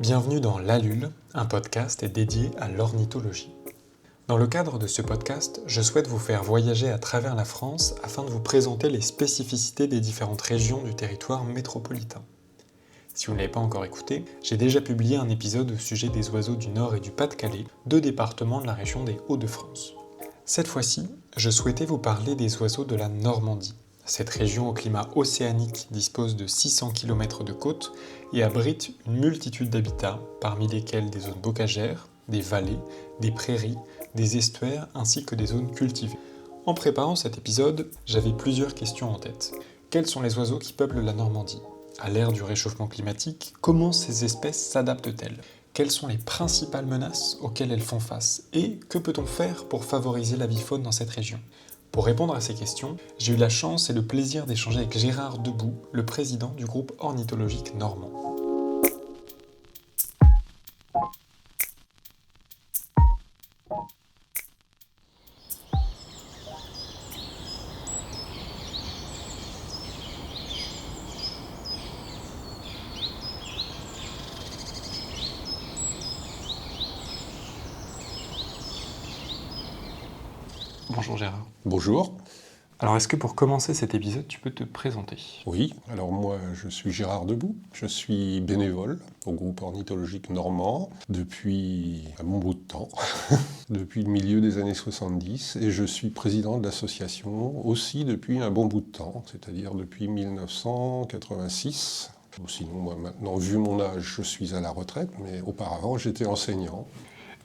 Bienvenue dans l'Allule, un podcast dédié à l'ornithologie. Dans le cadre de ce podcast, je souhaite vous faire voyager à travers la France afin de vous présenter les spécificités des différentes régions du territoire métropolitain. Si vous ne l'avez pas encore écouté, j'ai déjà publié un épisode au sujet des oiseaux du Nord et du Pas-de-Calais, deux départements de la région des Hauts-de-France. Cette fois-ci, je souhaitais vous parler des oiseaux de la Normandie. Cette région au climat océanique dispose de 600 km de côte et abrite une multitude d'habitats, parmi lesquels des zones bocagères, des vallées, des prairies, des estuaires ainsi que des zones cultivées. En préparant cet épisode, j'avais plusieurs questions en tête. Quels sont les oiseaux qui peuplent la Normandie ? À l'ère du réchauffement climatique, comment ces espèces s'adaptent-elles ? Quelles sont les principales menaces auxquelles elles font face ? Et que peut-on faire pour favoriser la faune dans cette région ? Pour répondre à ces questions, j'ai eu la chance et le plaisir d'échanger avec Gérard Debout, le président du groupe ornithologique normand. Bonjour Gérard. Bonjour. Alors est-ce que pour commencer cet épisode, tu peux te présenter ? Oui, alors moi je suis Gérard Debout, je suis bénévole au groupe ornithologique normand depuis un bon bout de temps, depuis le milieu des années 70, et je suis président de l'association aussi depuis un bon bout de temps, c'est-à-dire depuis 1986. Sinon, moi maintenant, vu mon âge, je suis à la retraite, mais auparavant j'étais enseignant.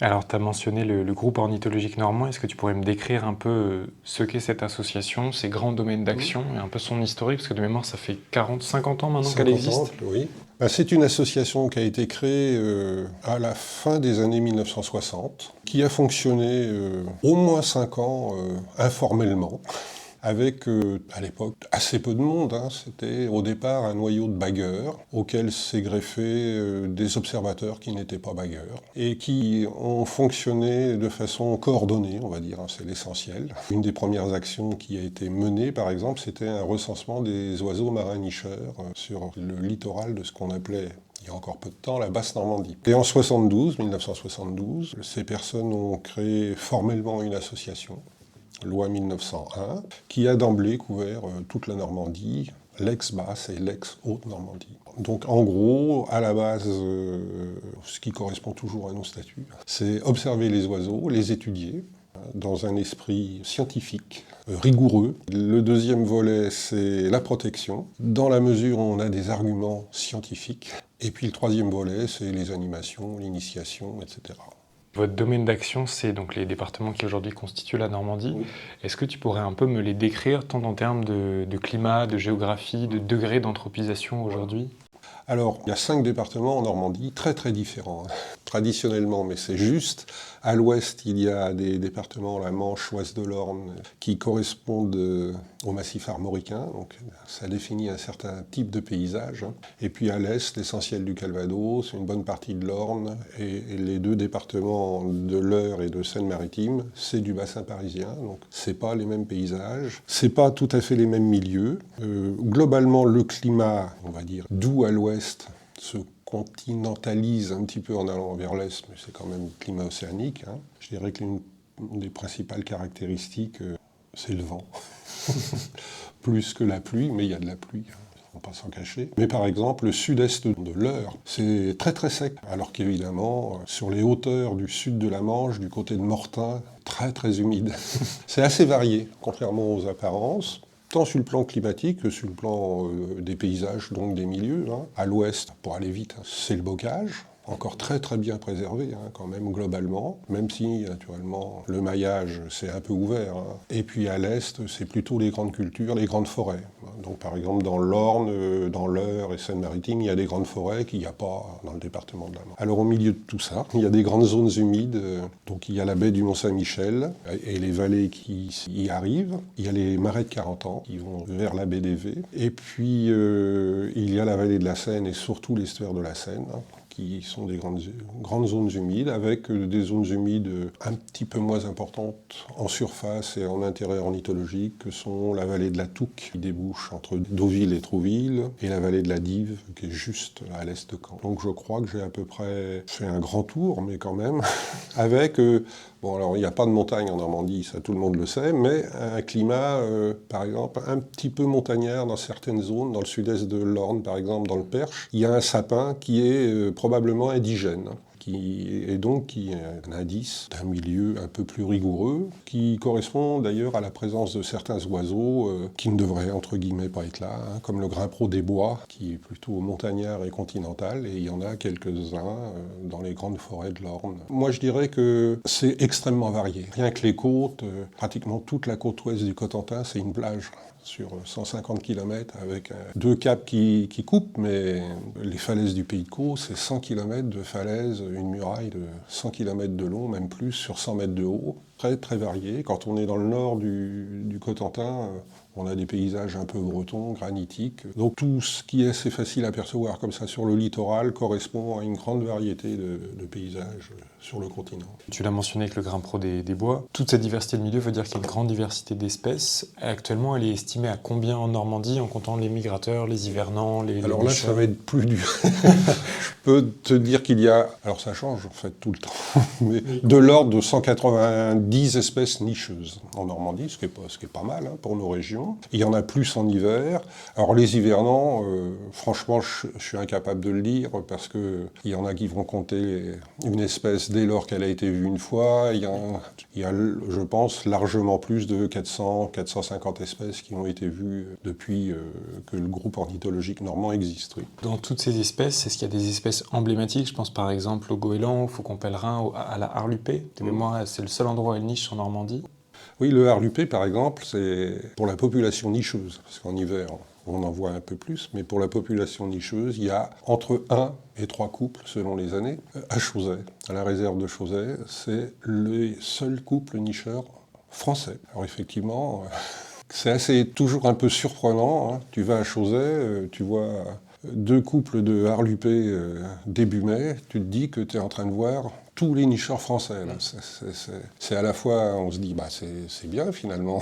Alors, tu as mentionné le groupe ornithologique normand. Est-ce que tu pourrais me décrire un peu ce qu'est cette association, ses grands domaines d'action et un peu son historique ? Parce que de mémoire, ça fait 40-50 ans maintenant qu'elle existe. Oui. C'est une association qui a été créée à la fin des années 1960, qui a fonctionné au moins 5 ans informellement. Avec, à l'époque, assez peu de monde. C'était au départ un noyau de bagueurs, auquel s'est greffé des observateurs qui n'étaient pas bagueurs, et qui ont fonctionné de façon coordonnée, on va dire, c'est l'essentiel. Une des premières actions qui a été menée, par exemple, c'était un recensement des oiseaux marins nicheurs sur le littoral de ce qu'on appelait il y a encore peu de temps, la Basse-Normandie. Et en 1972, ces personnes ont créé formellement une association, loi 1901, qui a d'emblée couvert toute la Normandie, l'ex-Basse et l'ex-Haute-Normandie. Donc en gros, à la base, ce qui correspond toujours à nos statuts, c'est observer les oiseaux, les étudier, dans un esprit scientifique, rigoureux. Le deuxième volet, c'est la protection, dans la mesure où on a des arguments scientifiques. Et puis le troisième volet, c'est les animations, l'initiation, etc. Votre domaine d'action, c'est donc les départements qui aujourd'hui constituent la Normandie. Oui. Est-ce que tu pourrais un peu me les décrire, tant en termes de climat, de géographie, de degré d'anthropisation aujourd'hui ? Alors, il y a 5 départements en Normandie, très très différents, traditionnellement, mais c'est juste. À l'ouest, il y a des départements, la Manche, ouest de l'Orne, qui correspondent au massif armoricain, donc ça définit un certain type de paysage. Et puis à l'est, l'essentiel du Calvados, une bonne partie de l'Orne, et les 2 départements de l'Eure et de Seine-Maritime, c'est du bassin parisien, donc c'est pas les mêmes paysages, c'est pas tout à fait les mêmes milieux. Globalement, le climat, on va dire, doux à l'ouest, se continentalise un petit peu en allant vers l'est, mais c'est quand même le climat océanique. Je dirais que l'une des principales caractéristiques, c'est le vent. Plus que la pluie, mais il y a de la pluie, on ne va pas s'en cacher. Mais par exemple, le sud-est de l'Eure, c'est très très sec, alors qu'évidemment, sur les hauteurs du sud de la Manche, du côté de Mortain, très très humide. C'est assez varié, contrairement aux apparences. Tant sur le plan climatique que sur le plan des paysages, donc des milieux. À l'ouest, pour aller vite, c'est le bocage, encore très très bien préservé quand même globalement, même si naturellement le maillage c'est un peu ouvert. Et puis à l'est, c'est plutôt les grandes cultures, les grandes forêts. Donc par exemple dans l'Orne, dans l'Eure et Seine-Maritime, il y a des grandes forêts qu'il n'y a pas dans le département de la Manche. Alors au milieu de tout ça, il y a des grandes zones humides, donc il y a la baie du Mont-Saint-Michel et les vallées qui y arrivent, il y a les marais de Carentan qui vont vers la baie des V, et puis il y a la vallée de la Seine et surtout l'estuaire de la Seine, qui sont des grandes zones humides, avec des zones humides un petit peu moins importantes en surface et en intérêt ornithologique, que sont la vallée de la Touques, qui débouche entre Deauville et Trouville, et la vallée de la Dive, qui est juste à l'est de Caen. Donc je crois que j'ai à peu près fait un grand tour, mais quand même, avec... Bon, alors il n'y a pas de montagne en Normandie, ça tout le monde le sait, mais un climat, par exemple, un petit peu montagnard dans certaines zones, dans le sud-est de l'Orne, par exemple, dans le Perche. Il y a un sapin qui est probablement indigène, qui est un indice d'un milieu un peu plus rigoureux, qui correspond d'ailleurs à la présence de certains oiseaux qui ne devraient, entre guillemets, pas être là, hein, comme le grimpero des bois, qui est plutôt montagnard et continental, et il y en a quelques-uns dans les grandes forêts de l'Orne. Moi, je dirais que c'est extrêmement varié. Rien que les côtes, pratiquement toute la côte ouest du Cotentin, c'est une plage sur 150 km avec 2 caps qui coupent, mais les falaises du Pays de Caux, c'est 100 km de falaises, une muraille de 100 km de long, même plus, sur 100 mètres de haut. Très, très varié. Quand on est dans le nord du Cotentin, on a des paysages un peu bretons, granitiques. Donc tout ce qui est assez facile à percevoir comme ça sur le littoral correspond à une grande variété de paysages sur le continent. Tu l'as mentionné avec le grimpero des bois. Toute cette diversité de milieux veut dire qu'il y a une grande diversité d'espèces. Actuellement, elle est estimée à combien en Normandie en comptant les migrateurs, les hivernants, les Alors là, nicheurs? ça va être plus dur. Je peux te dire qu'il y a, alors ça change en fait tout le temps, mais de l'ordre de 190 espèces nicheuses en Normandie, ce qui est pas mal hein, pour nos régions. Il y en a plus en hiver. Alors les hivernants, franchement, je suis incapable de le dire parce qu'il y en a qui vont compter une espèce dès lors qu'elle a été vue une fois. Il y a, je pense, largement plus de 400-450 espèces qui ont été vues depuis que le groupe ornithologique normand existe. Oui. Dans toutes ces espèces, est-ce qu'il y a des espèces emblématiques? Je pense par exemple au goéland, au faucon pèlerin, à la harlupée. De mémoire, c'est le seul endroit où elle niche en Normandie. Oui, le harlupé, par exemple, c'est pour la population nicheuse, parce qu'en hiver, on en voit un peu plus, mais pour la population nicheuse, il y a entre 1 et 3 couples, selon les années, à Chauzet. À la réserve de Chauzet, c'est le seul couple nicheur français. Alors effectivement, c'est toujours un peu surprenant. Hein. Tu vas à Chauzet, tu vois 2 couples de harlupés début mai, tu te dis que tu es en train de voir tous les nicheurs français. Là. C'est à la fois, on se dit, bah, c'est bien finalement,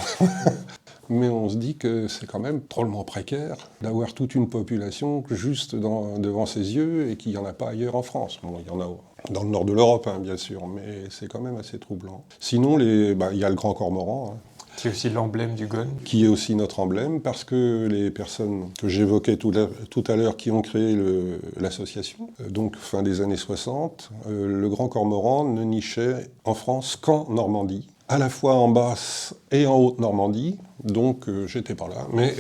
mais on se dit que c'est quand même drôlement précaire d'avoir toute une population juste devant ses yeux et qu'il n'y en a pas ailleurs en France. Bon, il y en a dans le nord de l'Europe, hein, bien sûr, mais c'est quand même assez troublant. Sinon, il y a le grand cormoran, hein, qui est aussi l'emblème du Gone. Qui est aussi notre emblème, parce que les personnes que j'évoquais tout à l'heure qui ont créé l'association, donc fin des années 60, le grand cormoran ne nichait en France qu'en Normandie, à la fois en basse et en haute Normandie, donc j'étais pas là, mais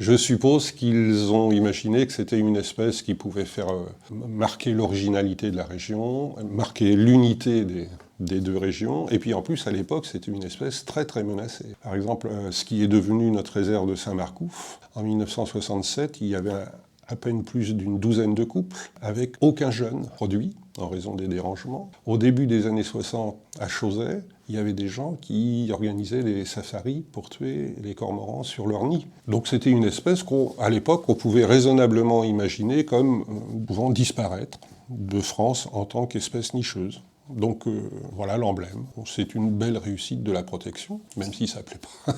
je suppose qu'ils ont imaginé que c'était une espèce qui pouvait faire marquer l'originalité de la région, marquer l'unité des 2 régions. Et puis en plus, à l'époque, c'était une espèce très très menacée. Par exemple, ce qui est devenu notre réserve de Saint-Marcouf, en 1967, il y avait à peine plus d'une douzaine de couples, avec aucun jeune produit, en raison des dérangements. Au début des années 60, à Chauzet, il y avait des gens qui organisaient des safaris pour tuer les cormorans sur leur nid. Donc c'était une espèce qu'à l'époque, on pouvait raisonnablement imaginer comme pouvant disparaître de France en tant qu'espèce nicheuse. Donc voilà l'emblème. C'est une belle réussite de la protection, même si ça ne plaît pas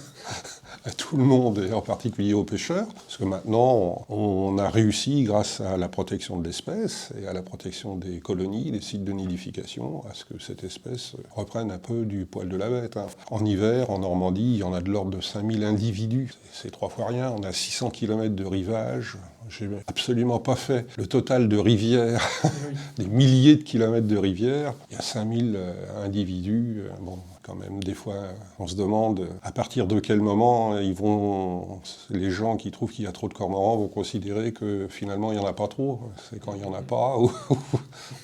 à tout le monde, et en particulier aux pêcheurs, parce que maintenant on a réussi, grâce à la protection de l'espèce et à la protection des colonies, des sites de nidification, à ce que cette espèce reprenne un peu du poil de la bête. Hein. En hiver, en Normandie, il y en a de l'ordre de 5000 individus. C'est 3 fois rien. On a 600 km de rivage. J'ai absolument pas fait le total de rivières, des milliers de kilomètres de rivières. Il y a 5000 individus. Bon, quand même, des fois, on se demande à partir de quel moment les gens qui trouvent qu'il y a trop de cormorans vont considérer que finalement il n'y en a pas trop. C'est quand il n'y en a pas, ou on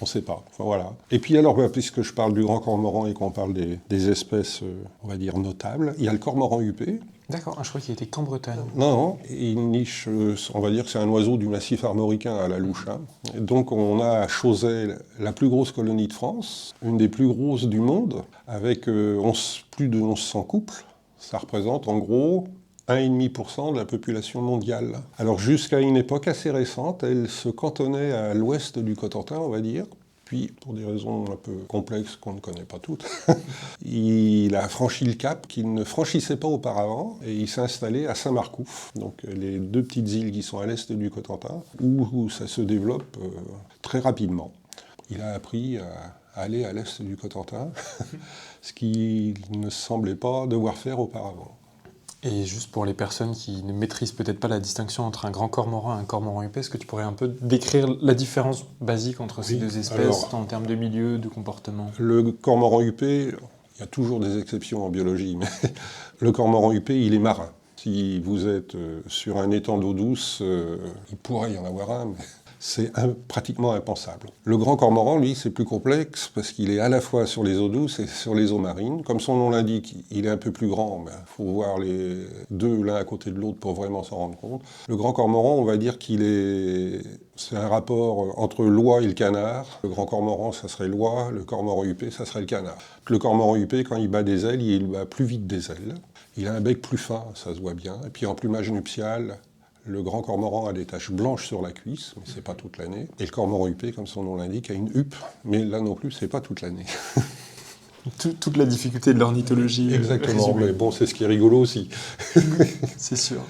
ne sait pas. Enfin, voilà. Et puis alors, puisque je parle du grand cormoran et qu'on parle des espèces, on va dire, notables, il y a le cormoran huppé. D'accord, je crois qu'il était qu'en Bretagne. Non, il niche, on va dire que c'est un oiseau du massif armoricain à la louche. Hein. Et donc on a à Chauzet la plus grosse colonie de France, une des plus grosses du monde, avec plus de 1100 couples. Ça représente en gros 1,5% de la population mondiale. Alors jusqu'à une époque assez récente, elle se cantonnait à l'ouest du Cotentin, on va dire. Puis, pour des raisons un peu complexes qu'on ne connaît pas toutes, il a franchi le cap qu'il ne franchissait pas auparavant et il s'est installé à Saint-Marcouf, donc les 2 petites îles qui sont à l'est du Cotentin, où ça se développe très rapidement. Il a appris à aller à l'est du Cotentin, ce qu'il ne semblait pas devoir faire auparavant. Et juste pour les personnes qui ne maîtrisent peut-être pas la distinction entre un grand cormoran et un cormoran huppé, est-ce que tu pourrais un peu décrire la différence basique entre ces deux espèces en termes de milieu, de comportement ? Le cormoran huppé, il y a toujours des exceptions en biologie, mais le cormoran huppé, il est marin. Si vous êtes sur un étang d'eau douce, il pourrait y en avoir un, mais c'est pratiquement impensable. Le grand cormoran, lui, c'est plus complexe parce qu'il est à la fois sur les eaux douces et sur les eaux marines. Comme son nom l'indique, il est un peu plus grand, mais il faut voir les deux l'un à côté de l'autre pour vraiment s'en rendre compte. Le grand cormoran, on va dire c'est un rapport entre l'oie et le canard. Le grand cormoran, ça serait l'oie, le cormoran huppé, ça serait le canard. Le cormoran huppé, quand il bat des ailes, il bat plus vite des ailes. Il a un bec plus fin, ça se voit bien. Et puis en plumage nuptial, le grand cormoran a des taches blanches sur la cuisse, mais c'est pas toute l'année. Et le cormoran huppé, comme son nom l'indique, a une huppe, mais là non plus, c'est pas toute l'année. Toute la difficulté de l'ornithologie. Exactement, mais bon, c'est ce qui est rigolo aussi. C'est sûr.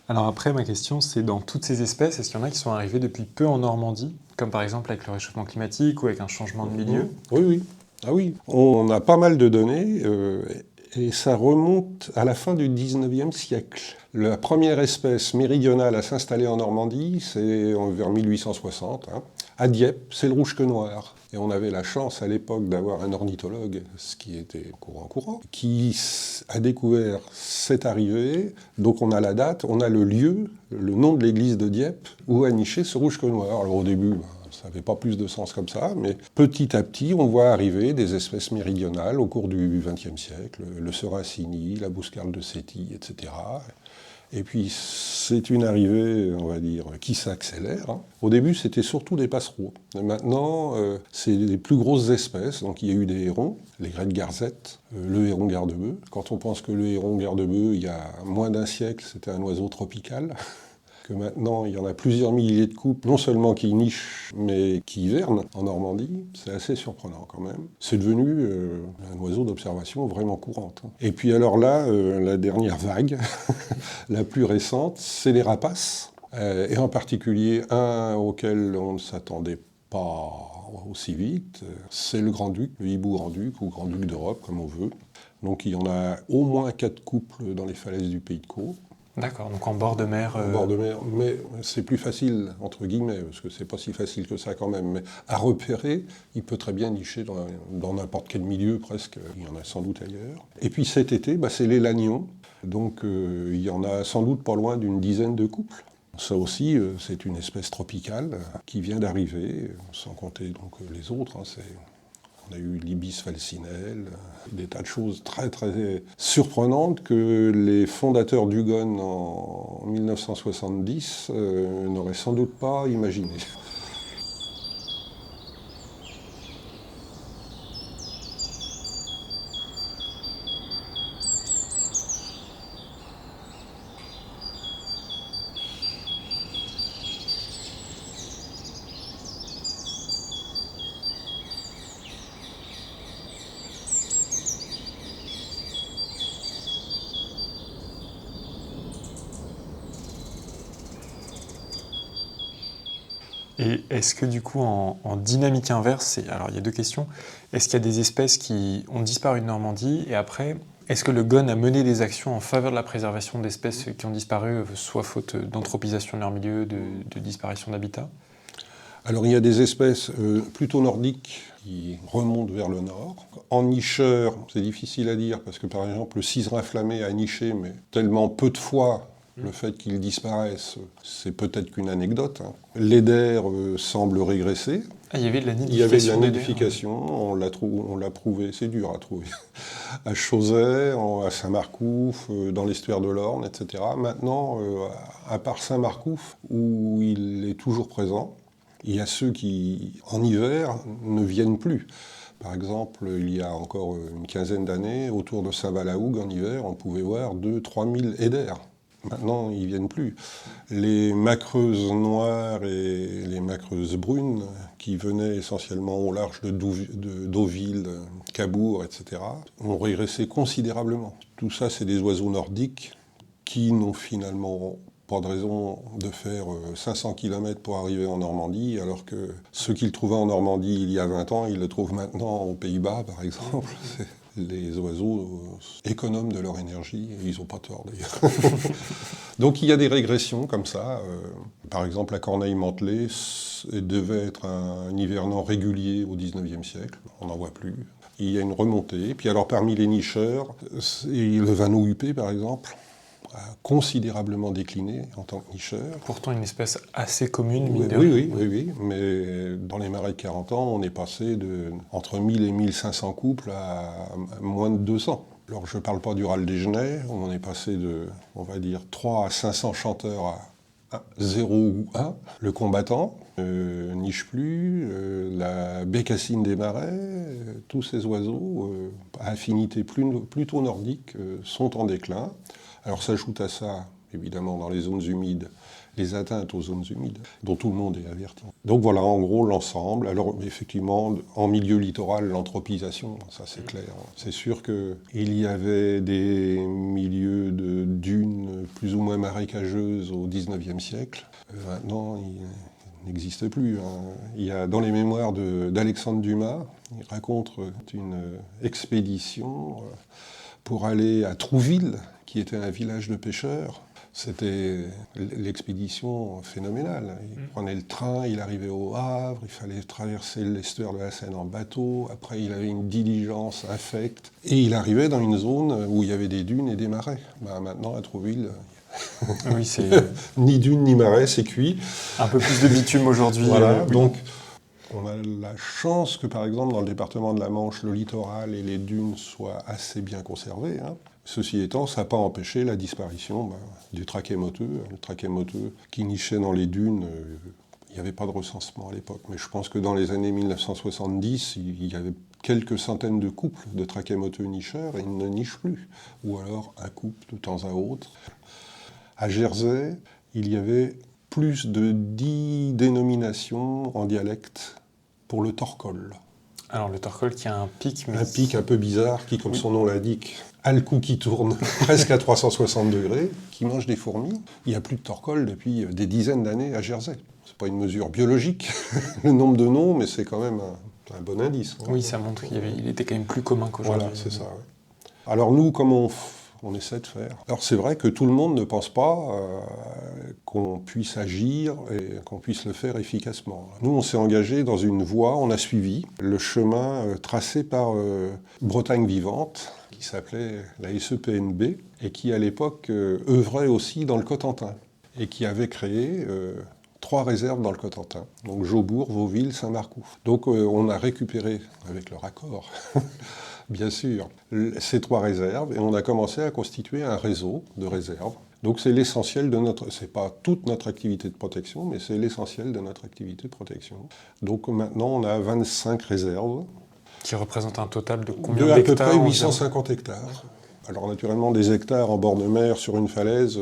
Alors après, ma question, c'est dans toutes ces espèces, est-ce qu'il y en a qui sont arrivées depuis peu en Normandie, comme par exemple avec le réchauffement climatique ou avec un changement de milieu ? Oui. Ah oui, on a pas mal de données. Et ça remonte à la fin du 19e siècle. La première espèce méridionale à s'installer en Normandie, c'est vers 1860. À Dieppe, c'est le rouge-queue noir. Et on avait la chance à l'époque d'avoir un ornithologue, ce qui était courant, qui a découvert cette arrivée. Donc on a la date, on a le lieu, le nom de l'église de Dieppe, où a niché ce rouge-queue noir. Alors au début, ça n'avait pas plus de sens comme ça, mais petit à petit, on voit arriver des espèces méridionales au cours du XXe siècle, le Serassini, la bouscarle de Séti, etc. Et puis, c'est une arrivée, on va dire, qui s'accélère. Au début, c'était surtout des passereaux. Maintenant, c'est des plus grosses espèces. Donc, il y a eu des hérons, les grettes garzettes, le héron garde-bœuf. Quand on pense que le héron garde-bœuf, il y a moins d'un siècle, c'était un oiseau tropical, que maintenant, il y en a plusieurs milliers de couples, non seulement qui nichent, mais qui hivernent en Normandie. C'est assez surprenant quand même. C'est devenu un oiseau d'observation vraiment courante. Et puis alors là, la dernière vague, la plus récente, c'est les rapaces, et en particulier un auquel on ne s'attendait pas aussi vite, c'est le grand-duc, le hibou grand-duc ou grand-duc d'Europe, comme on veut. Donc il y en a au moins 4 couples dans les falaises du Pays de Caux. D'accord, donc en bord de mer. En bord de mer, mais c'est plus facile, entre guillemets, parce que c'est pas si facile que ça quand même. Mais à repérer, il peut très bien nicher dans n'importe quel milieu presque. Il y en a sans doute ailleurs. Et puis cet été, c'est les lagnions. Donc il y en a sans doute pas loin d'une dizaine de couples. Ça aussi, c'est une espèce tropicale qui vient d'arriver, sans compter donc les autres. On a eu l'ibis falcinelle, des tas de choses très très surprenantes que les fondateurs d'Hugon en 1970 n'auraient sans doute pas imaginées. Et est-ce que du coup, en dynamique inverse, alors il y a 2 questions, est-ce qu'il y a des espèces qui ont disparu de Normandie, et après, est-ce que le GON a mené des actions en faveur de la préservation d'espèces qui ont disparu, soit faute d'anthropisation de leur milieu, de disparition d'habitat ? Alors il y a des espèces plutôt nordiques qui remontent vers le nord. En nicheur, c'est difficile à dire, parce que par exemple le ciserin inflammé a niché, mais tellement peu de fois. Le fait qu'ils disparaissent, c'est peut-être qu'une anecdote. L'eider semble régresser. Ah, il y avait de la nidification. Il y avait de la nidification, on l'a prouvé, c'est dur à trouver. À Chauzet, à Saint-Marcouf, dans l'estuaire de l'Orne, etc. Maintenant, à part Saint-Marcouf, où il est toujours présent, il y a ceux qui, en hiver, ne viennent plus. Par exemple, il y a encore une quinzaine d'années, autour de Saint-Valahougue, en hiver, on pouvait voir 2-3 000 héders. Maintenant, ils ne viennent plus. Les macreuses noires et les macreuses brunes, qui venaient essentiellement au large de Deauville, Cabourg, etc., ont régressé considérablement. Tout ça, c'est des oiseaux nordiques qui n'ont finalement pas de raison de faire 500 km pour arriver en Normandie, alors que ceux qu'ils trouvaient en Normandie il y a 20 ans, ils le trouvent maintenant aux Pays-Bas, par exemple. Les oiseaux économent de leur énergie, et ils n'ont pas tort d'ailleurs. Donc il y a des régressions comme ça. Par exemple, la corneille mantelée devait être un hivernant régulier au XIXe siècle. On n'en voit plus. Il y a une remontée. Puis alors parmi les nicheurs, le vanneau huppé par exemple, a considérablement décliné en tant que nicheur. Pourtant une espèce assez commune, mine de rien. Oui, mais dans les marais de 40 ans, on est passé entre 1000 et 1500 couples à moins de 200. Alors je ne parle pas du râle des genêts, on est passé de, on va dire, 3 à 500 chanteurs à 0 ou 1. Le combattant niche plus, la bécassine des marais, tous ces oiseaux à affinité plutôt nordique sont en déclin. Alors s'ajoute à ça, évidemment, dans les zones humides, les atteintes aux zones humides, dont tout le monde est averti. Donc voilà, en gros, l'ensemble. Alors effectivement, en milieu littoral, l'anthropisation, ça c'est clair. C'est sûr qu'il y avait des milieux de dunes plus ou moins marécageuses au XIXe siècle. Maintenant, il n'existe plus. Il y a dans les mémoires d'Alexandre Dumas, il raconte une expédition pour aller à Trouville, qui était un village de pêcheurs. C'était l'expédition phénoménale. Il prenait le train, il arrivait au Havre, il fallait traverser l'estuaire de la Seine en bateau, après il avait une diligence infecte, et il arrivait dans une zone où il y avait des dunes et des marais. Maintenant, à Trouville, oui, c'est ni dunes ni marais, c'est cuit. Un peu plus de bitume aujourd'hui. Voilà, donc on a la chance que, par exemple, dans le département de la Manche, le littoral et les dunes soient assez bien conservés. Ceci étant, ça n'a pas empêché la disparition du traquet moteux. Le traquet moteux qui nichait dans les dunes, il n'y avait pas de recensement à l'époque. Mais je pense que dans les années 1970, il y avait quelques centaines de couples de traquets moteux nicheurs et ils ne nichent plus. Ou alors un couple de temps à autre. À Jersey, il y avait plus de 10 dénominations en dialecte pour le torcol. Alors le torcol qui a un pic... Un pic un peu bizarre qui, comme son nom l'indique, a le cou qui tourne presque à 360 degrés, qui mange des fourmis. Il n'y a plus de torcol depuis des dizaines d'années à Jersey. Ce n'est pas une mesure biologique, le nombre de noms, mais c'est quand même un bon indice. Oui, ça montre qu'il était quand même plus commun qu'aujourd'hui. Voilà, c'est ça. Ouais. Alors nous, comment on essaie de faire. Alors c'est vrai que tout le monde ne pense pas qu'on puisse agir et qu'on puisse le faire efficacement. Nous, on s'est engagé dans une voie, on a suivi le chemin tracé par Bretagne Vivante, qui s'appelait la SEPNB, et qui à l'époque œuvrait aussi dans le Cotentin, et qui avait créé 3 réserves dans le Cotentin, donc Jaubourg, Vauville, Saint-Marcoux. Donc on a récupéré, avec leur accord, bien sûr, ces 3 réserves, et on a commencé à constituer un réseau de réserves. Donc c'est l'essentiel de c'est pas toute notre activité de protection, mais c'est l'essentiel de notre activité de protection. Donc maintenant on a 25 réserves. Qui représentent un total de combien d'hectares? À peu près 850 hectares. Alors naturellement des hectares en bord de mer sur une falaise...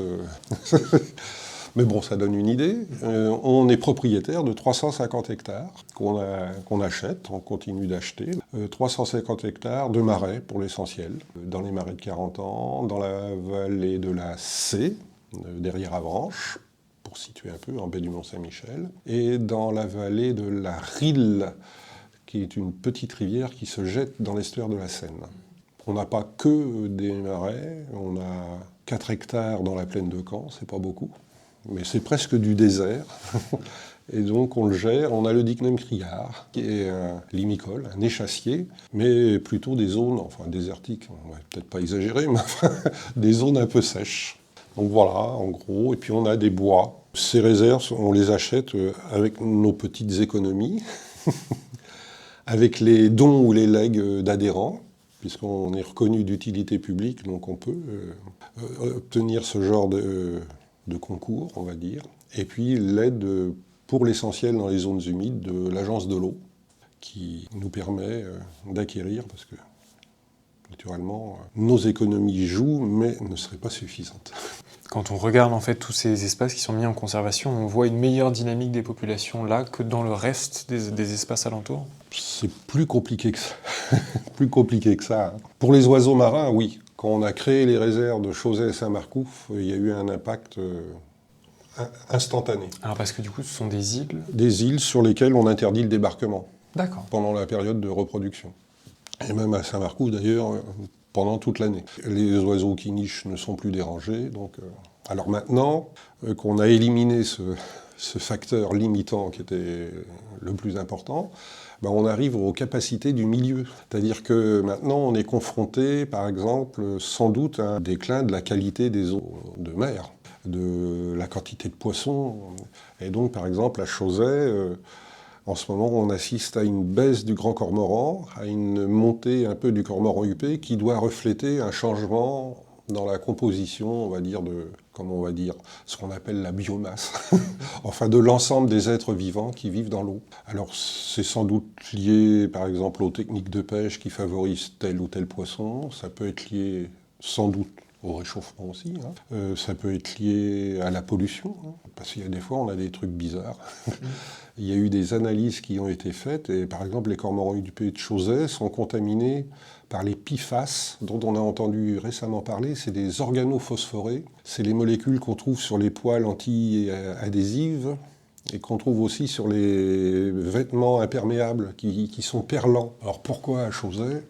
Mais bon, ça donne une idée. On est propriétaire de 350 hectares qu'on achète, on continue d'acheter. 350 hectares de marais pour l'essentiel, dans les marais de 40 ans, dans la vallée de la C, derrière Avranches, pour situer un peu, en baie du Mont-Saint-Michel, et dans la vallée de la Rille, qui est une petite rivière qui se jette dans l'estuaire de la Seine. On n'a pas que des marais, on a 4 hectares dans la plaine de Caen, c'est pas beaucoup. Mais c'est presque du désert, et donc on le gère. On a le Dicnum criard, qui est un limicole, un échassier, mais plutôt des zones, enfin désertiques, on va peut-être pas exagérer, mais enfin, des zones un peu sèches. Donc voilà, en gros, et puis on a des bois. Ces réserves, on les achète avec nos petites économies, avec les dons ou les legs d'adhérents, puisqu'on est reconnu d'utilité publique, donc on peut obtenir ce genre de concours, on va dire, et puis l'aide pour l'essentiel dans les zones humides de l'agence de l'eau, qui nous permet d'acquérir, parce que naturellement, nos économies jouent, mais ne seraient pas suffisantes. Quand on regarde en fait tous ces espaces qui sont mis en conservation, on voit une meilleure dynamique des populations là que dans le reste des espaces alentours. C'est plus compliqué que ça. Plus compliqué que ça. Pour les oiseaux marins, oui. Quand on a créé les réserves de Chauzet et Saint-Marcouf, il y a eu un impact instantané. Alors parce que du coup, ce sont des îles. Des îles sur lesquelles on interdit le débarquement. D'accord. Pendant la période de reproduction. Et même à Saint-Marcouf d'ailleurs, pendant toute l'année. Les oiseaux qui nichent ne sont plus dérangés. Donc, alors maintenant qu'on a éliminé ce facteur limitant qui était le plus important, on arrive aux capacités du milieu. C'est-à-dire que maintenant on est confronté, par exemple, sans doute à un déclin de la qualité des eaux de mer, de la quantité de poissons. Et donc, par exemple, à Chauzet, en ce moment, on assiste à une baisse du grand cormoran, à une montée un peu du cormoran huppé qui doit refléter un changement dans la composition, on va dire, ce qu'on appelle la biomasse, enfin de l'ensemble des êtres vivants qui vivent dans l'eau. Alors c'est sans doute lié, par exemple, aux techniques de pêche qui favorisent tel ou tel poisson, ça peut être lié sans doute au réchauffement aussi, ça peut être lié à la pollution, parce qu'il y a des fois on a des trucs bizarres. Il y a eu des analyses qui ont été faites, et par exemple les cormorans huppés de Chauzet sont contaminés par les PFAS, dont on a entendu récemment parler. C'est des organophosphorés, c'est les molécules qu'on trouve sur les poils anti-adhésives, et qu'on trouve aussi sur les vêtements imperméables qui sont perlants. Alors pourquoi à Chauzet ?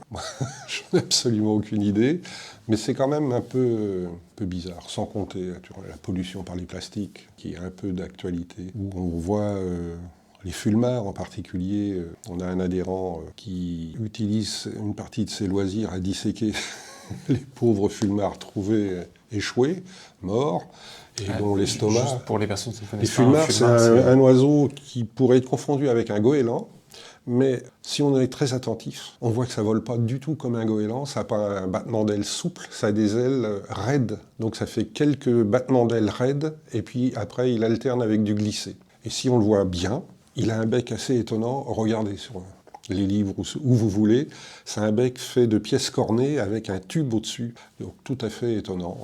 Je n'ai absolument aucune idée, mais c'est quand même un peu bizarre, sans compter la pollution par les plastiques, qui est un peu d'actualité, où on voit les fulmars en particulier. On a un adhérent qui utilise une partie de ses loisirs à disséquer les pauvres fulmars trouvés échoués, morts, et dont l'estomac... Juste pour les personnes qui ne connaissent les pas, fulmars, c'est un oiseau qui pourrait être confondu avec un goéland, mais si on est très attentif, on voit que ça ne vole pas du tout comme un goéland, ça n'a pas un battement d'ailes souple, ça a des ailes raides, donc ça fait quelques battements d'ailes raides, et puis après il alterne avec du glissé. Et si on le voit bien, il a un bec assez étonnant, regardez sur les livres où vous voulez, c'est un bec fait de pièces cornées avec un tube au-dessus, donc tout à fait étonnant.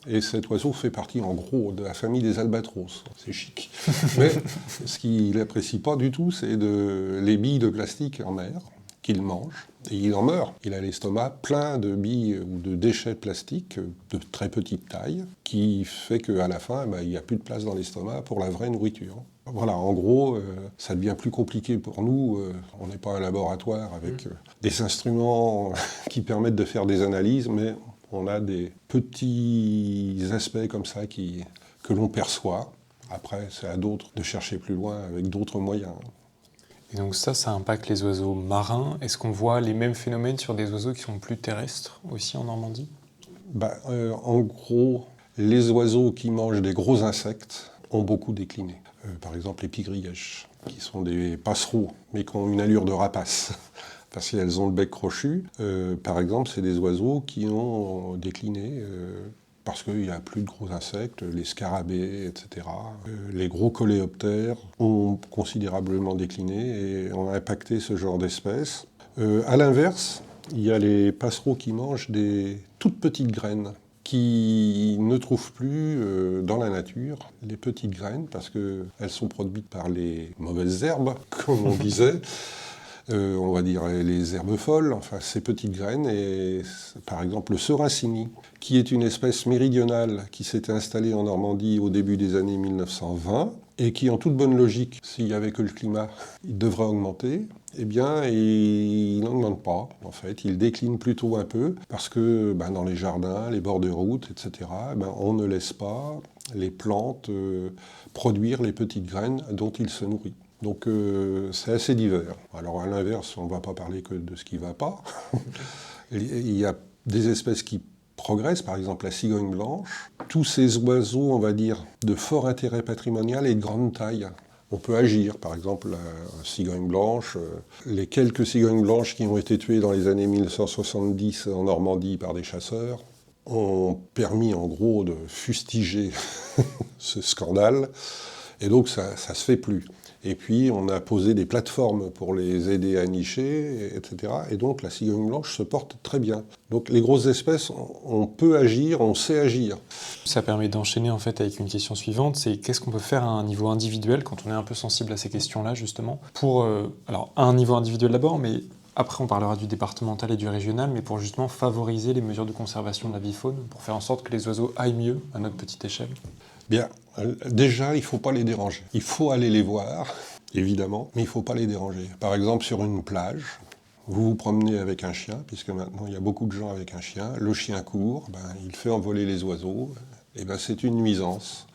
Et cet oiseau fait partie, en gros, de la famille des albatros. C'est chic. Mais ce qu'il n'apprécie pas du tout, c'est les billes de plastique en mer qu'il mange. Et il en meurt. Il a l'estomac plein de billes ou de déchets de plastique de très petite taille, qui fait qu'à la fin, il n'y a plus de place dans l'estomac pour la vraie nourriture. Voilà, en gros, ça devient plus compliqué pour nous. On n'est pas un laboratoire avec des instruments qui permettent de faire des analyses, mais on a des petits aspects comme ça que l'on perçoit. Après, c'est à d'autres de chercher plus loin avec d'autres moyens. Et donc ça impacte les oiseaux marins. Est-ce qu'on voit les mêmes phénomènes sur des oiseaux qui sont plus terrestres aussi en Normandie ? En gros, les oiseaux qui mangent des gros insectes ont beaucoup décliné. Par exemple, les pygrièches, qui sont des passereaux, mais qui ont une allure de rapace. Parce qu'elles ont le bec crochu. Par exemple, c'est des oiseaux qui ont décliné parce qu'il n'y a plus de gros insectes, les scarabées, etc. Les gros coléoptères ont considérablement décliné et ont impacté ce genre d'espèces. À l'inverse, il y a les passereaux qui mangent des toutes petites graines qui ne trouvent plus dans la nature les petites graines parce qu'elles sont produites par les mauvaises herbes, comme on disait. On va dire les herbes folles, enfin ces petites graines, et par exemple le Soracini, qui est une espèce méridionale qui s'était installée en Normandie au début des années 1920, et qui en toute bonne logique, s'il n'y avait que le climat, il devrait augmenter, eh bien il n'augmente pas en fait, il décline plutôt un peu, parce que dans les jardins, les bords de route, etc., on ne laisse pas les plantes produire les petites graines dont il se nourrit. Donc c'est assez divers. Alors à l'inverse, on ne va pas parler que de ce qui ne va pas. Il y a des espèces qui progressent, par exemple la cigogne blanche. Tous ces oiseaux, on va dire, de fort intérêt patrimonial et de grande taille. On peut agir, par exemple la cigogne blanche. Les quelques cigognes blanches qui ont été tuées dans les années 1970 en Normandie par des chasseurs ont permis en gros de fustiger ce scandale. Et donc ça se fait plus. Et puis on a posé des plateformes pour les aider à nicher, etc. Et donc la cigogne blanche se porte très bien. Donc les grosses espèces, on peut agir, on sait agir. Ça permet d'enchaîner en fait avec une question suivante, c'est qu'est-ce qu'on peut faire à un niveau individuel quand on est un peu sensible à ces questions-là justement pour, alors à un niveau individuel d'abord, mais après on parlera du départemental et du régional, mais pour justement favoriser les mesures de conservation de la vie faune, pour faire en sorte que les oiseaux aillent mieux à notre petite échelle. Bien, déjà il ne faut pas les déranger. Il faut aller les voir, évidemment, mais il ne faut pas les déranger. Par exemple sur une plage, vous vous promenez avec un chien, puisque maintenant il y a beaucoup de gens avec un chien, le chien court, il fait envoler les oiseaux, et c'est une nuisance.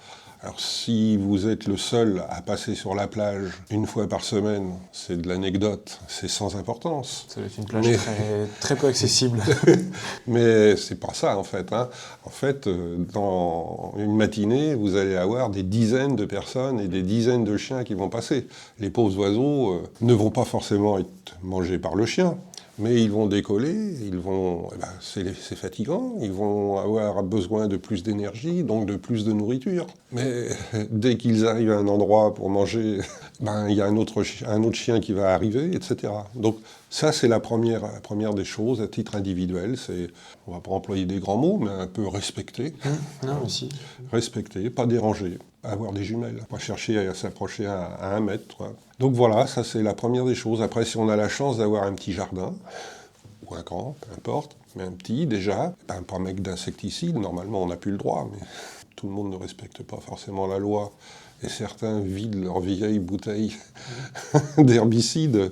Alors si vous êtes le seul à passer sur la plage une fois par semaine, c'est de l'anecdote, c'est sans importance. Ça doit être une plage très peu accessible. Mais c'est pas ça en fait. En fait, dans une matinée, vous allez avoir des dizaines de personnes et des dizaines de chiens qui vont passer. Les pauvres oiseaux ne vont pas forcément être mangés par le chien. Mais ils vont décoller, c'est fatigant, ils vont avoir besoin de plus d'énergie, donc de plus de nourriture. Mais dès qu'ils arrivent à un endroit pour manger, il y a un autre chien qui va arriver, etc. Donc ça, c'est la première des choses à titre individuel. On ne va pas employer des grands mots, mais un peu respecter. Non, aussi. Respecter, pas déranger. Avoir des jumelles, pas chercher à s'approcher à 1 mètre. Quoi. Donc voilà, ça c'est la première des choses. Après, si on a la chance d'avoir un petit jardin, ou un grand, peu importe, mais un petit déjà, pas mec d'insecticide, normalement on n'a plus le droit, mais tout le monde ne respecte pas forcément la loi, et certains vident leurs vieilles bouteilles d'herbicides.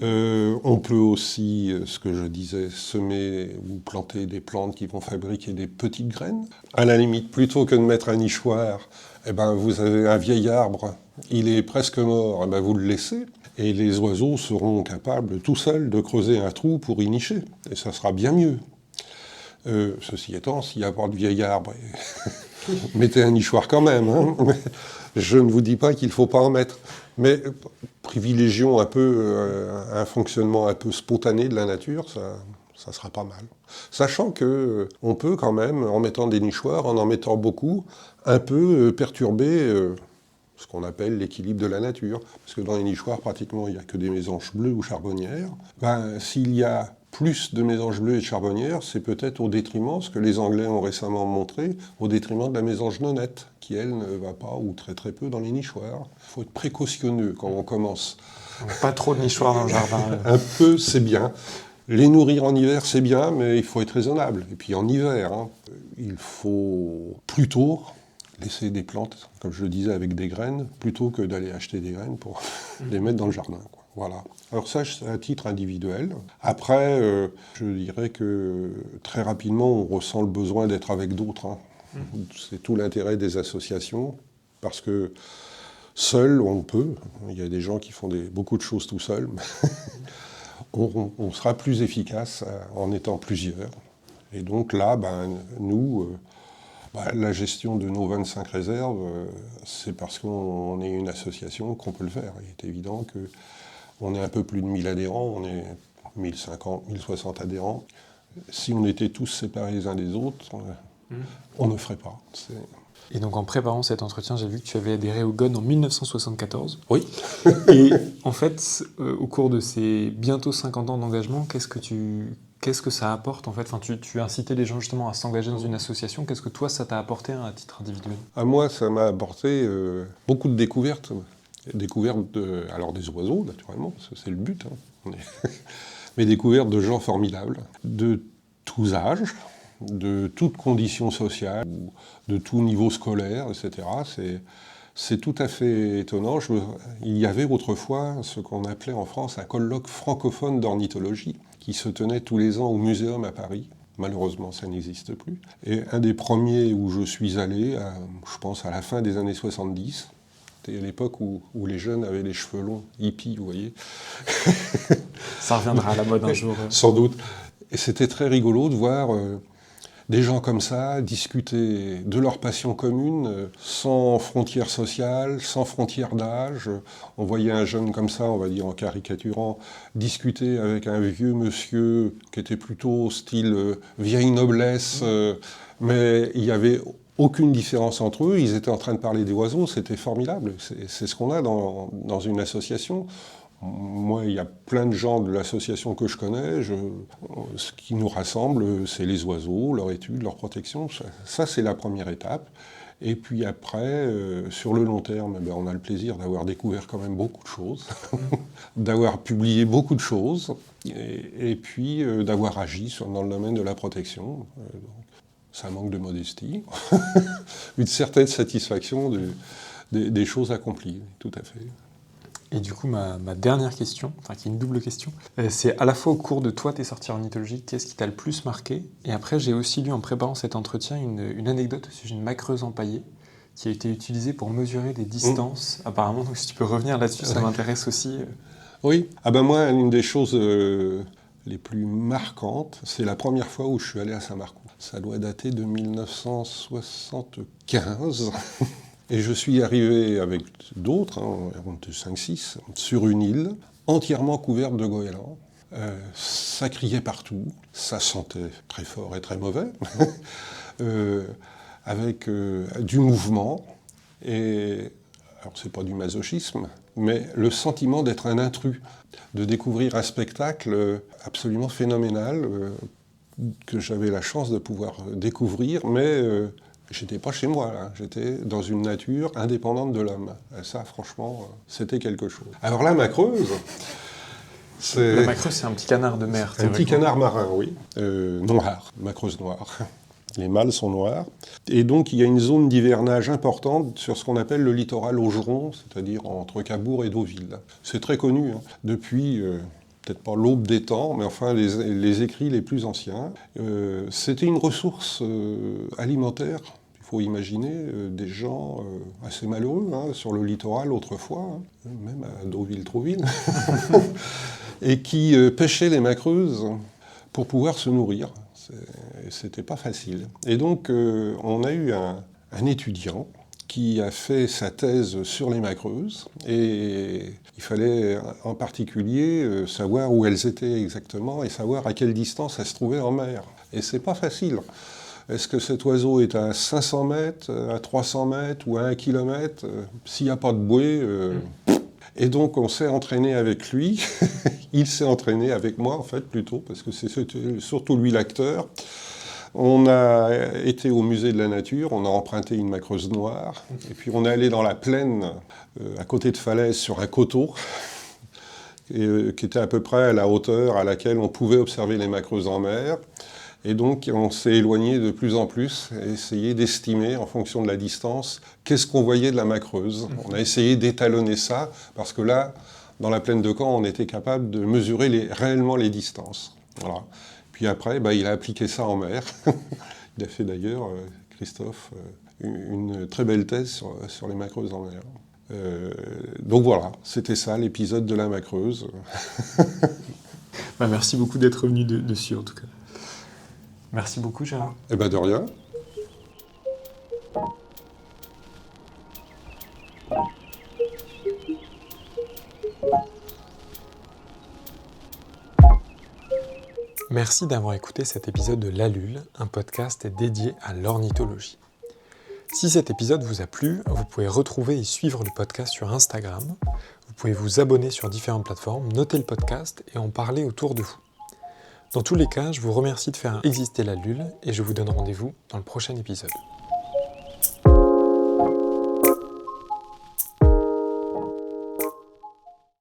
On peut aussi, ce que je disais, semer ou planter des plantes qui vont fabriquer des petites graines. À la limite, plutôt que de mettre un nichoir, vous avez un vieil arbre, il est presque mort, vous le laissez, et les oiseaux seront capables tout seuls de creuser un trou pour y nicher, et ça sera bien mieux. Ceci étant, s'il n'y a pas de vieil arbre, mettez un nichoir quand même. Je ne vous dis pas qu'il ne faut pas en mettre, mais privilégions un peu un fonctionnement un peu spontané de la nature, ça sera pas mal. Sachant qu'on peut quand même, en mettant des nichoirs, en mettant beaucoup, un peu perturber ce qu'on appelle l'équilibre de la nature. Parce que dans les nichoirs, pratiquement, il n'y a que des mésanges bleues ou charbonnières. S'il y a plus de mésanges bleues et de charbonnières, c'est peut-être au détriment, ce que les Anglais ont récemment montré, au détriment de la mésange nonnette, qui elle ne va pas, ou très très peu, dans les nichoirs. Il faut être précautionneux quand on commence. Pas trop de nichoirs dans le jardin. Un peu, c'est bien. Les nourrir en hiver, c'est bien, mais il faut être raisonnable. Et puis en hiver, il faut plutôt laisser des plantes, comme je le disais, avec des graines, plutôt que d'aller acheter des graines pour les mettre dans le jardin. Voilà. Alors ça, c'est à titre individuel. Après, je dirais que très rapidement, on ressent le besoin d'être avec d'autres. C'est tout l'intérêt des associations, parce que seul, on peut. Il y a des gens qui font beaucoup de choses tout seuls. On sera plus efficace en étant plusieurs. Et donc là, nous, la gestion de nos 25 réserves, c'est parce qu'on est une association qu'on peut le faire. Il est évident qu'on est un peu plus de 1000 adhérents, on est 1050, 1060 adhérents. Si on était tous séparés les uns des autres, on ne ferait pas. Et donc en préparant cet entretien, j'ai vu que tu avais adhéré au GON en 1974. Oui. Et en fait, au cours de ces bientôt 50 ans d'engagement, qu'est-ce que ça apporte en fait ? Tu incitais les gens justement à s'engager dans une association. Qu'est-ce que toi, ça t'a apporté à titre individuel ? À moi, ça m'a apporté beaucoup de découvertes. Découvertes alors des oiseaux, naturellement, parce que c'est le but. Mais découvertes de gens formidables, de tous âges, de toutes conditions sociales, de tout niveau scolaire, etc. C'est tout à fait étonnant. Il y avait autrefois ce qu'on appelait en France un colloque francophone d'ornithologie qui se tenait tous les ans au Muséum à Paris. Malheureusement, ça n'existe plus. Et un des premiers où je suis allé, je pense à la fin des années 70, c'était à l'époque où les jeunes avaient les cheveux longs, hippies, vous voyez. Ça reviendra à la mode un jour. Sans doute. Et c'était très rigolo de voir des gens comme ça discuter de leur passion commune, sans frontières sociales, sans frontières d'âge. On voyait un jeune comme ça, on va dire en caricaturant, discuter avec un vieux monsieur qui était plutôt style vieille noblesse, mais il n'y avait aucune différence entre eux, ils étaient en train de parler des oiseaux, c'était formidable. C'est ce qu'on a dans une association. Moi, il y a plein de gens de l'association que je connais. Ce qui nous rassemble, c'est les oiseaux, leur étude, leur protection. Ça, c'est la première étape. Et puis après, sur le long terme, on a le plaisir d'avoir découvert quand même beaucoup de choses, d'avoir publié beaucoup de choses, et puis d'avoir agi dans le domaine de la protection. Ça manque de modestie, une certaine satisfaction des choses accomplies, tout à fait. Et du coup, ma dernière question, qui est une double question, c'est à la fois au cours de toi, tes sorties ornithologiques, qu'est-ce qui t'a le plus marqué? Et après, j'ai aussi lu en préparant cet entretien une anecdote au sujet d'une macreuse empaillée qui a été utilisée pour mesurer des distances, apparemment. Donc si tu peux revenir là-dessus, ça m'intéresse aussi. Oui. Moi, une des choses les plus marquantes, c'est la première fois où je suis allé à Saint-Marcoux. Ça doit dater de 1975. Et je suis arrivé avec d'autres, environ 5-6, sur une île entièrement couverte de goélands. Ça criait partout, ça sentait très fort et très mauvais, avec du mouvement. Et alors c'est pas du masochisme, mais le sentiment d'être un intrus, de découvrir un spectacle absolument phénoménal que j'avais la chance de pouvoir découvrir, mais j'étais pas chez moi, là. J'étais dans une nature indépendante de l'homme. Et ça, franchement, c'était quelque chose. Alors la macreuse, La macreuse, c'est un petit canard de mer. Un petit canard marin, oui. Noir, macreuse noire. Les mâles sont noirs. Et donc, il y a une zone d'hivernage importante sur ce qu'on appelle le littoral augeron, c'est-à-dire entre Cabourg et Deauville. C'est très connu, depuis... peut-être pas l'aube des temps, mais enfin les écrits les plus anciens. C'était une ressource alimentaire. Il faut imaginer des gens assez malheureux sur le littoral autrefois, même à Deauville-Trouville, et qui pêchaient les macreuses pour pouvoir se nourrir. C'était pas facile. Et donc on a eu un étudiant qui a fait sa thèse sur les macreuses, et il fallait en particulier savoir où elles étaient exactement et savoir à quelle distance elles se trouvaient en mer. Et c'est pas facile. Est-ce que cet oiseau est à 500 mètres, à 300 mètres ou à 1 kilomètre? S'il n'y a pas de bouée... Et donc on s'est entraîné avec lui, il s'est entraîné avec moi en fait plutôt, parce que c'est surtout lui l'acteur. On a été au musée de la nature, on a emprunté une macreuse noire, et puis on est allé dans la plaine, à côté de Falaise, sur un coteau, qui était à peu près à la hauteur à laquelle on pouvait observer les macreuses en mer. Et donc on s'est éloigné de plus en plus et essayé d'estimer, en fonction de la distance, qu'est-ce qu'on voyait de la macreuse. On a essayé d'étalonner ça, parce que là, dans la plaine de Caen, on était capable de mesurer réellement les distances. Voilà. Puis après, il a appliqué ça en mer. Il a fait d'ailleurs, Christophe, une très belle thèse sur les macreuses en mer. Donc voilà, c'était ça l'épisode de la macreuse. Merci beaucoup d'être venu dessus en tout cas. Merci beaucoup, Gérard. De rien. Merci d'avoir écouté cet épisode de L'Allule, un podcast dédié à l'ornithologie. Si cet épisode vous a plu, vous pouvez retrouver et suivre le podcast sur Instagram. Vous pouvez vous abonner sur différentes plateformes, noter le podcast et en parler autour de vous. Dans tous les cas, je vous remercie de faire exister L'Allule et je vous donne rendez-vous dans le prochain épisode.